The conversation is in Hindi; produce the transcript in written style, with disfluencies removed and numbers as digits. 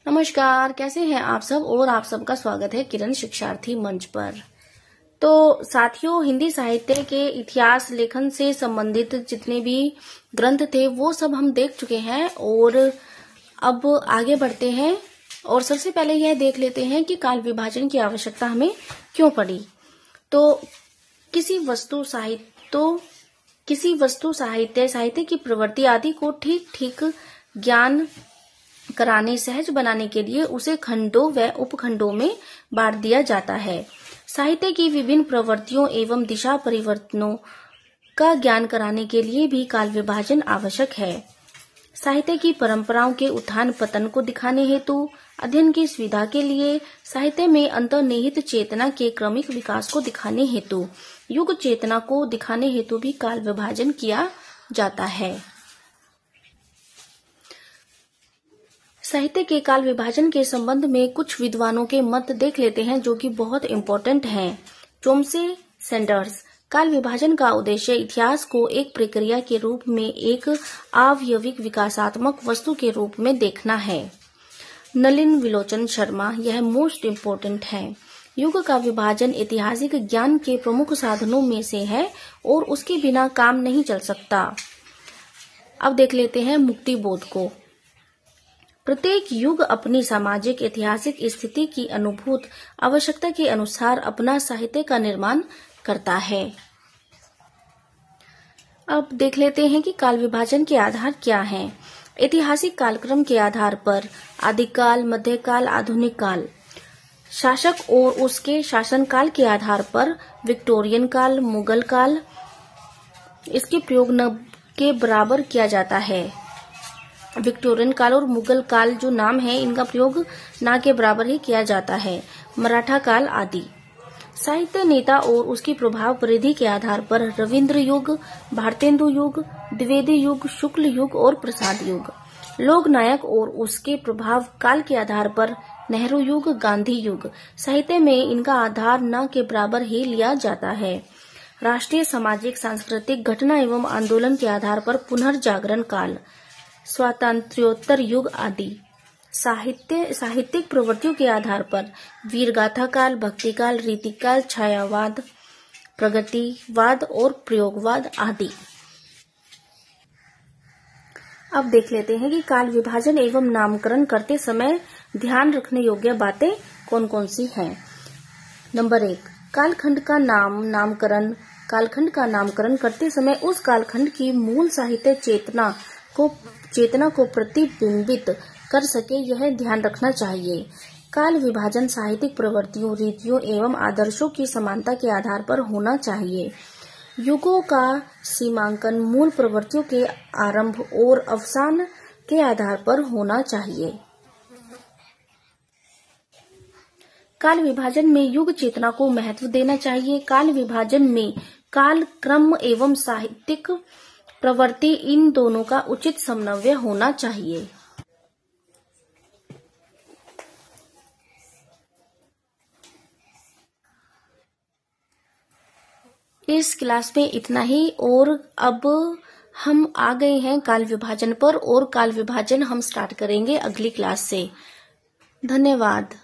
नमस्कार, कैसे हैं आप सब। और आप सबका स्वागत है किरण शिक्षार्थी मंच पर। तो साथियों, हिंदी साहित्य के इतिहास लेखन से संबंधित जितने भी ग्रंथ थे वो सब हम देख चुके हैं और अब आगे बढ़ते हैं। और सबसे पहले यह देख लेते हैं कि काल विभाजन की आवश्यकता हमें क्यों पड़ी। तो किसी वस्तु साहित्य की प्रवृत्ति आदि को ठीक ज्ञान कराने, सहज बनाने के लिए उसे खंडों व उपखंडों में बांट दिया जाता है। साहित्य की विभिन्न प्रवृत्तियों एवं दिशा परिवर्तनों का ज्ञान कराने के लिए भी काल विभाजन आवश्यक है। साहित्य की परंपराओं के उत्थान पतन को दिखाने हेतु, अध्ययन की सुविधा के लिए, साहित्य में अंतर्निहित चेतना के क्रमिक विकास को दिखाने हेतु, युग चेतना को दिखाने हेतु भी काल विभाजन किया जाता है। साहित्य के काल विभाजन के संबंध में कुछ विद्वानों के मत देख लेते हैं जो कि बहुत इम्पोर्टेंट हैं। चोम्स्के, सैंडर्स। काल विभाजन का उद्देश्य इतिहास को एक प्रक्रिया के रूप में एक आवयविक विकासात्मक वस्तु के रूप में देखना है। नलिन विलोचन शर्मा। यह मोस्ट इम्पोर्टेंट है। युग का विभाजन ऐतिहासिक ज्ञान के प्रमुख साधनों में से है और उसके बिना काम नहीं चल सकता। अब देख लेते हैं मुक्ति बोध को। प्रत्येक युग अपनी सामाजिक ऐतिहासिक स्थिति की अनुभूत आवश्यकता के अनुसार अपना साहित्य का निर्माण करता है। अब देख लेते हैं कि काल विभाजन के आधार क्या हैं। ऐतिहासिक कालक्रम के आधार पर आदिकाल, मध्यकाल, आधुनिक काल। शासक और उसके शासनकाल के आधार पर विक्टोरियन काल, मुगल काल। इसके प्रयोग न के बराबर किया जाता है। विक्टोरियन काल और मुगल काल जो नाम है इनका प्रयोग ना के बराबर ही किया जाता है। मराठा काल आदि। साहित्य नेता और उसकी प्रभाव परिधि के आधार पर रविंद्र युग, भारतेंदु युग, द्विवेदी युग, शुक्ल युग और प्रसाद युग। लोक नायक और उसके प्रभाव काल के आधार पर नेहरू युग, गांधी युग। साहित्य में इनका आधार न के बराबर ही लिया जाता है। राष्ट्रीय, सामाजिक, सांस्कृतिक घटना एवं आंदोलन के आधार पर पुनर्जागरण काल, स्वातंत्र्योत्तर युग आदि। साहित्यिक प्रवृत्तियों के आधार पर वीरगाथा काल, भक्ति काल, रीतिकाल, छायावाद, प्रगतिवाद और प्रयोगवाद आदि। अब देख लेते हैं कि काल विभाजन एवं नामकरण करते समय ध्यान रखने योग्य बातें कौन कौन सी हैं। नंबर 1, कालखंड का नामकरण। कालखंड का नामकरण करते समय उस कालखंड की मूल साहित्य चेतना को प्रतिबिंबित कर सके, यह ध्यान रखना चाहिए। काल विभाजन साहित्यिक प्रवृत्तियों, रीतियों एवं आदर्शों की समानता के आधार पर होना चाहिए। युगों का सीमांकन मूल प्रवृत्तियों के आरंभ और अवसान के आधार पर होना चाहिए। काल विभाजन में युग चेतना को महत्व देना चाहिए। काल विभाजन में काल क्रम एवं साहित्यिक प्रवृत्ति इन दोनों का उचित समन्वय होना चाहिए। इस क्लास में इतना ही और अब हम आ गए हैं काल विभाजन पर और काल विभाजन हम स्टार्ट करेंगे अगली क्लास से। धन्यवाद।